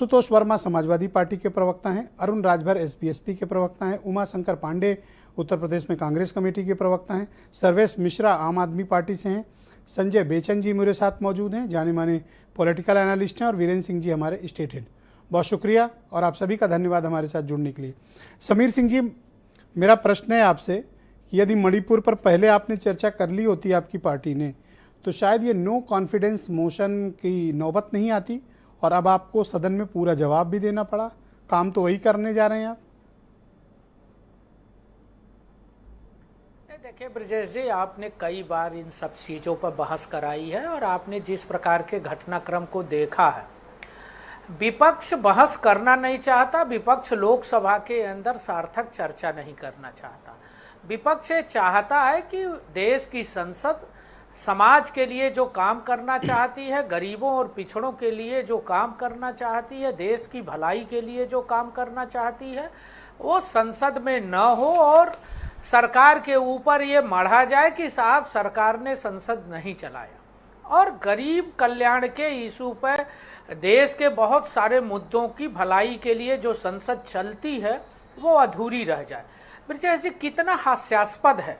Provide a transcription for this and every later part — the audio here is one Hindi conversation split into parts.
आशुतोष वर्मा समाजवादी पार्टी के प्रवक्ता हैं, अरुण राजभर एसपी के प्रवक्ता हैं, उमा शंकर पांडे उत्तर प्रदेश में कांग्रेस कमेटी के प्रवक्ता हैं, सर्वेश मिश्रा आम आदमी पार्टी से हैं, संजय बेचन जी मेरे साथ मौजूद हैं, जाने माने पॉलिटिकल एनालिस्ट हैं, और वीरेंद्र सिंह जी हमारे स्टेट हेड। बहुत शुक्रिया और आप सभी का धन्यवाद हमारे साथ जुड़ने के लिए। समीर सिंह जी, मेरा प्रश्न है आपसे कि यदि मणिपुर पर पहले आपने चर्चा कर ली होती आपकी पार्टी ने, तो शायद ये नो कॉन्फिडेंस मोशन की नौबत नहीं आती और अब आपको सदन में पूरा जवाब भी देना पड़ा। काम तो वही करने जा रहे हैं आप। देखिए ब्रजेश जी, आपने कई बार इन सब चीज़ों पर बहस कराई है और आपने जिस प्रकार के घटनाक्रम को देखा है, विपक्ष बहस करना नहीं चाहता, विपक्ष लोकसभा के अंदर सार्थक चर्चा नहीं करना चाहता। विपक्ष चाहता है कि देश की संसद समाज के लिए जो काम करना चाहती है, गरीबों और पिछड़ों के लिए जो काम करना चाहती है, देश की भलाई के लिए जो काम करना चाहती है, वो संसद में न हो और सरकार के ऊपर ये मढ़ा जाए कि साहब सरकार ने संसद नहीं चलाया और गरीब कल्याण के इशू पर देश के बहुत सारे मुद्दों की भलाई के लिए जो संसद चलती है वो अधूरी रह जाए। ब्रजेश जी, कितना हास्यास्पद है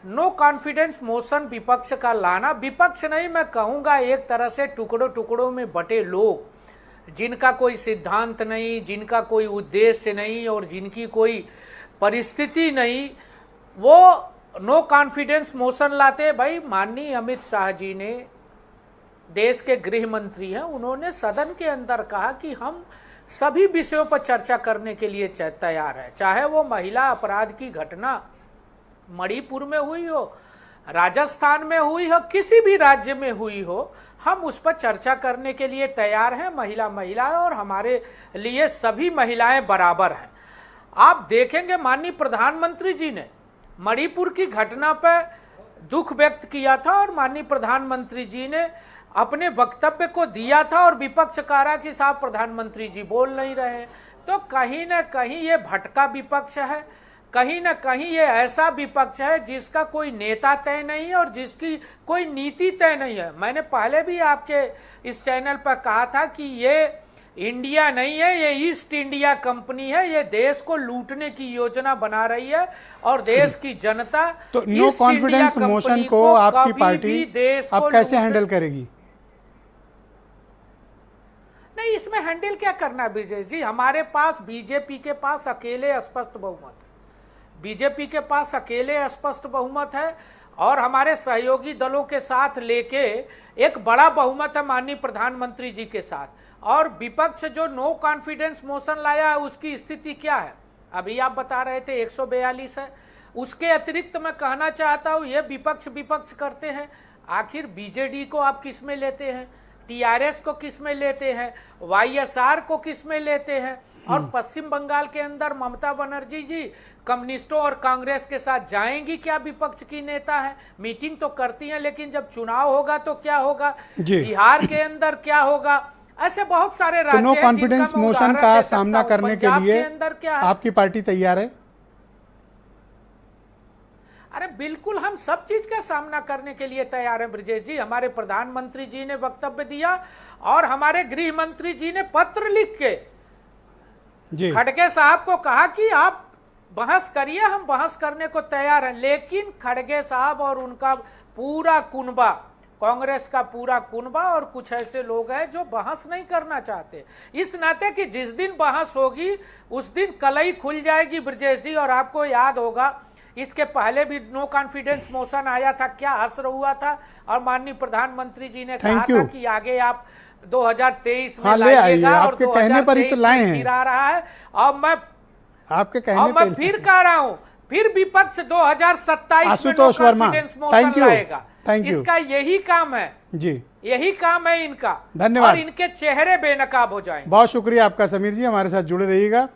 नो कॉन्फिडेंस मोशन विपक्ष का लाना। विपक्ष नहीं, मैं कहूँगा एक तरह से टुकड़ों टुकड़ों में बटे लोग, जिनका कोई सिद्धांत नहीं, जिनका कोई उद्देश्य नहीं और जिनकी कोई परिस्थिति नहीं, वो नो कॉन्फिडेंस मोशन लाते। भाई माननीय अमित शाह जी ने, देश के गृह मंत्री हैं, उन्होंने सदन के अंदर कहा कि हम सभी विषयों पर चर्चा करने के लिए तैयार हैं, चाहे वो महिला अपराध की घटना मणिपुर में हुई हो, राजस्थान में हुई हो, किसी भी राज्य में हुई हो, हम उस पर चर्चा करने के लिए तैयार हैं। महिला है और हमारे लिए सभी महिलाएं बराबर हैं। आप देखेंगे माननीय प्रधानमंत्री जी ने मणिपुर की घटना पर दुख व्यक्त किया था और माननीय प्रधानमंत्री जी ने अपने वक्तव्य को दिया था और विपक्ष कह रहा कि साहब प्रधानमंत्री जी बोल नहीं रहे। तो कहीं ना कहीं ये भटका विपक्ष है, कहीं ना कहीं ये ऐसा विपक्ष है जिसका कोई नेता तय नहीं है और जिसकी कोई नीति तय नहीं है। मैंने पहले भी आपके इस चैनल पर कहा था कि ये इंडिया नहीं है, ये ईस्ट इंडिया कंपनी है, ये देश को लूटने की योजना बना रही है और देश की जनता तो नो कॉन्फिडेंस मोशन को आपकी पार्टी अब कैसे हैंडल करेगी? नहीं, इसमें हैंडल क्या करना है ब्रजेश जी? हमारे पास बीजेपी के पास अकेले स्पष्ट बहुमत है, बीजेपी के पास अकेले स्पष्ट बहुमत है और हमारे सहयोगी दलों के साथ लेके एक बड़ा बहुमत है माननीय प्रधानमंत्री जी के साथ। और विपक्ष जो नो कॉन्फिडेंस मोशन लाया है उसकी स्थिति क्या है? अभी आप बता रहे थे 142 है। उसके अतिरिक्त मैं कहना चाहता हूँ, ये विपक्ष करते हैं, आखिर बीजेडी को आप किस में लेते हैं, टीआरएस को किस में लेते हैं, वाईएसआर को किस में लेते हैं? और पश्चिम बंगाल के अंदर ममता बनर्जी जी कम्युनिस्टों और कांग्रेस के साथ जाएंगी क्या? विपक्ष की नेता है, मीटिंग तो करती हैं, लेकिन जब चुनाव होगा तो क्या होगा, बिहार के अंदर क्या होगा? ऐसे बहुत सारे राज्य नो कॉन्फिडेंस मोशन का सामना करने के लिए आपकी पार्टी तैयार है? अरे बिल्कुल, हम सब चीज का सामना करने के लिए तैयार हैं ब्रजेश जी। हमारे प्रधानमंत्री जी ने वक्तव्य दिया और हमारे गृह मंत्री जी ने पत्र लिख के खड़गे साहब को कहा कि आप बहस करिए, हम बहस करने को तैयार हैं। लेकिन खड़गे साहब और उनका पूरा कुनबा, कांग्रेस का पूरा कुनबा और कुछ ऐसे लोग हैं जो बहस नहीं करना चाहते, इस नाते कि जिस दिन बहस होगी उस दिन कलई खुल जाएगी ब्रजेश जी। और आपको याद होगा इसके पहले भी नो कॉन्फिडेंस मोशन आया था, क्या असर हुआ था? और माननीय प्रधानमंत्री जी ने कहा था कि आगे आप 2023 में लाइएगा और 2023 में गिरा रहा है। और मैं आपके कहने पे फिर कह रहा हूं, फिर विपक्ष 2027 में नो कॉन्फिडेंस मोशन लाएगा। इसका यही काम है जी, यही काम है इनका। धन्यवाद। और इनके चेहरे बेनकाब हो जाएंगे। बहुत शुक्रिया आपका समीर जी, हमारे साथ जुड़े रहिएगा।